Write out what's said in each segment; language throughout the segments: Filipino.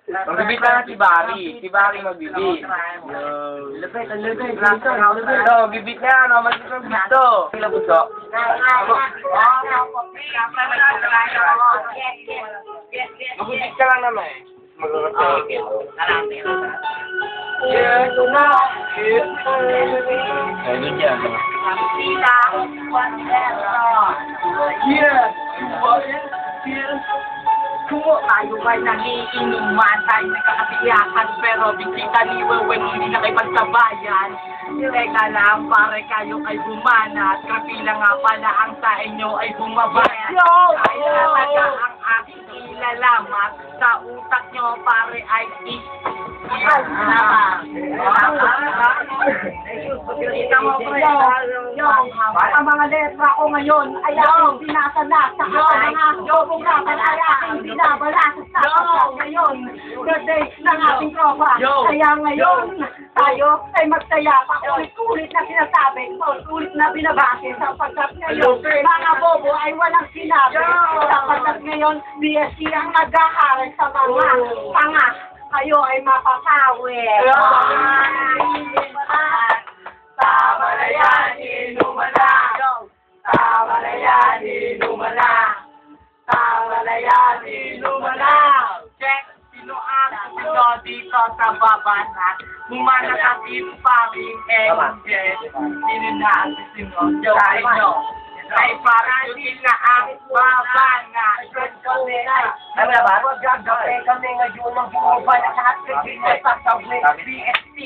Magbibit na si Barry. Si Barry magbibit. Lupit. Magbibit na. Magbibit to. Ilang puso? Magbibit ka lang naman eh. Yes, na. Ayun yan. Yes. Kumo tayo ba'y nagiinuman, tayo nagkakatiyakan, pero bisita ni Wewen hindi na kayo pagsabayan. Teka lang, pare kayo ay bumanat, kapila nga pala ang sa inyo ay bumabayad. Kaya talaga ang aking ilalamat, sa utak nyo pare ay ang mga letra ko ngayon ay aking sinasala sa mga dobugapan ay aking binabala sa ngayon. Good day ng ating tropa. Kaya ngayon tayo ay magsaya pa ulit-ulit na sinasabi, ulit na binabase sapagkat ngayon mga bobo ay walang sinabi. Sapagkat ngayon BSC ang nag-aaral sa mga tanga. Kayo ay mapasawi. Tama na yan, inuman na. Tama na yan, inuman na. Tama na yan, inuman na. Check, sino ang sino dito sa babanat? Bumanat ang imparing engine. Sino na ang sino? Sa inyo. Ay parating na ang babanat. Ano na ba? Gagawin kami ngayon ng bumabala lahat kasi may tatawin BSC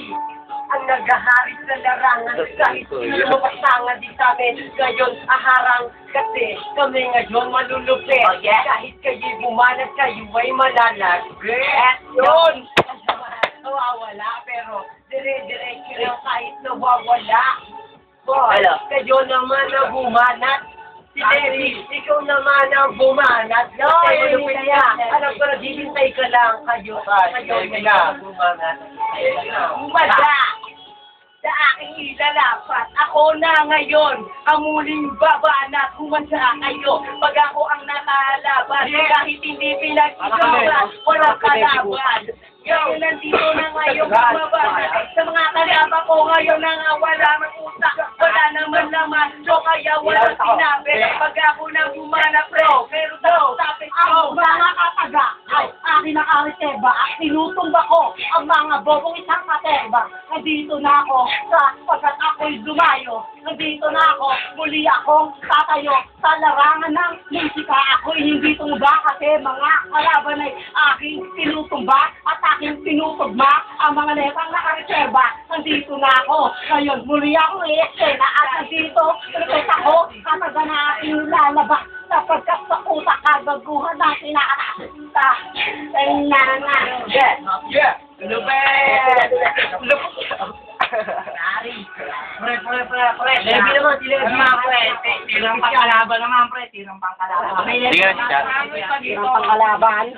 ang naghahari sa larangan kahit sino mapasangan di sa amin ngayon aharang kasi kami ngayon malulupit kahit kayo bumanat kayo ay malalagret yun nawawala pero dire-diretso lang kahit nawawala kayo naman na bumanat. Si Debbie, ikaw naman ang bumanat. Alam ko na, hihintay ka lang kayo. Kayo na bumanat. Bumada! Sa aking ilalapat, ako na ngayon ang muling babanat. Kumasa kayo pag ako ang nakalaban. Kahit hindi pinag-isapan, walang kalaban. Yo, nandito na ngayon bumabanat. Sa mga kalaba ko ngayon na wala ng utak. Wala naman naman, so kaya walang sinabi. Pag ako nang bumanat, bro, pero tapos ako, mga kataga, ay akin ang ariteba at tinutumba ko ang mga bobong isang katerba. Nandito na ako pagkat ako'y dumayo. Nandito na ako, muli akong tatayo sa larangan ng musika. Ako'y hindi tumba kasi mga kalaban ay aking tinutumba at aking tinutugma ang mga letang nakareserba. Nandito na ako. Ngayon, muli akong i-eksena at nandito, repet ako kapag na aking lalabas sapagkat sa utak kagaguhan natin na atakita. Yeah! Lupet! Pre. Lebi naman, si Lebi. Tirang pangkalaban naman, pre. Tirang pangkalaban. Sige na, chat. Tirang pangkalaban.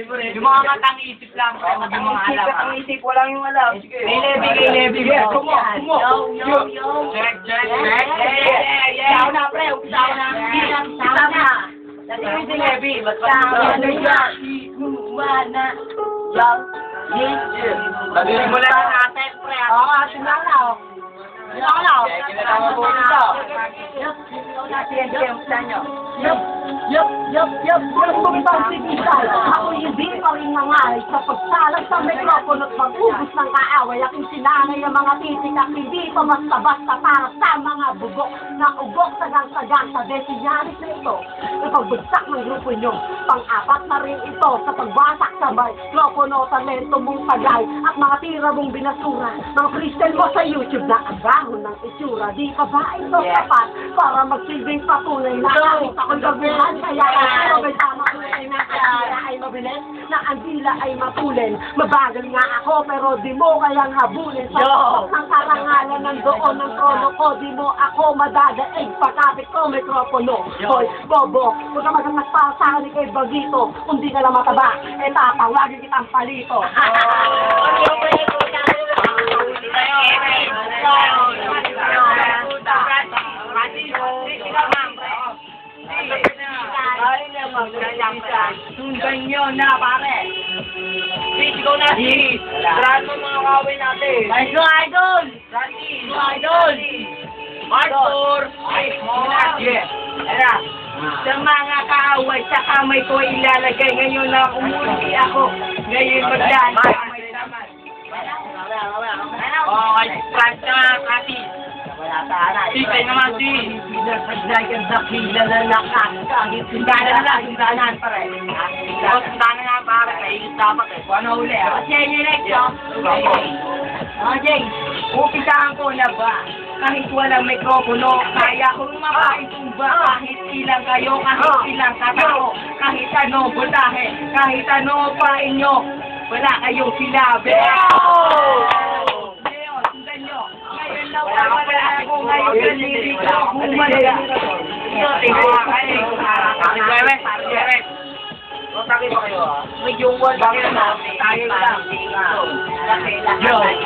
Yung mga matang isip lang, pre. Yung mga alam. Ang isip, walang yung alam. Kay Lebi. Kumo. Check. Usaw na, pre. Usaw na. Lagi si Lebi. Sabihin mo lang natin, pre. Oo, sinalaw. Kinalaman mo nito. Yup. Ako hindi pa rin nangahay sa pagsalag sa mikropono at mag-ubos ng kaaway. Aking sinanay ang mga titik at hindi pa basta-basta para sa mga bugok na ugok sagang-sagang sa desinyalis na ito. Ipagbagsak ng grupo nyo, pang-apat na rin ito sa pagwasak sa mikropono, talento mong tagay at mga tira mong binasura. Mga kristal mo sa YouTube na agahon ng itsura. Di pa ba ito sapat para magsilbing patunay na kahit ako'y gaguhan? Kaya ako may tama ko ay nakakila ay mabilis, na ang dila ay matulin. Mabagal nga ako pero di mo kayang habulin. Sa ng karangalan ng doon ng trono ko, di mo ako madadaig. Pagkapit ko mikropono. Hoy, bobo, huwag ka magpasakal ni kay Bagito. Kung di ka lang mataba, tatawagin kitang palito. inyo na, pare. Please, go na, please. Sarahan mo mga kawin natin. Let's go, idol! Go, idol! Arthur! Yeah. Tara. Sa mga kaaway, sa kamay ko ilalagay. Ngayon na umuli ako. Ngayon maglalagay. Okay, Frank na, Kati. Sige naman, si. Pinapaglayan na kilala na kahit sundanan na, sundanan pa rin. O, sundanan nga para kaigit dapat eh. Ano uli ah? Kasi yun next oh. Okay, umpisahan ko na ba? Kahit walang mikropono, kaya kong mapaitumba. Kahit ilang kayo, kahit ilang katao, kahit ano butahe, kahit ano pa inyo, wala kayong sinabi. Ngayon, sundan nyo. Ngayon na wala ako ngayon na nilito humalaga. Ito, tingnan kayo. Mataki ba kayo ah? May yung wall tayo lang. Yo, wait.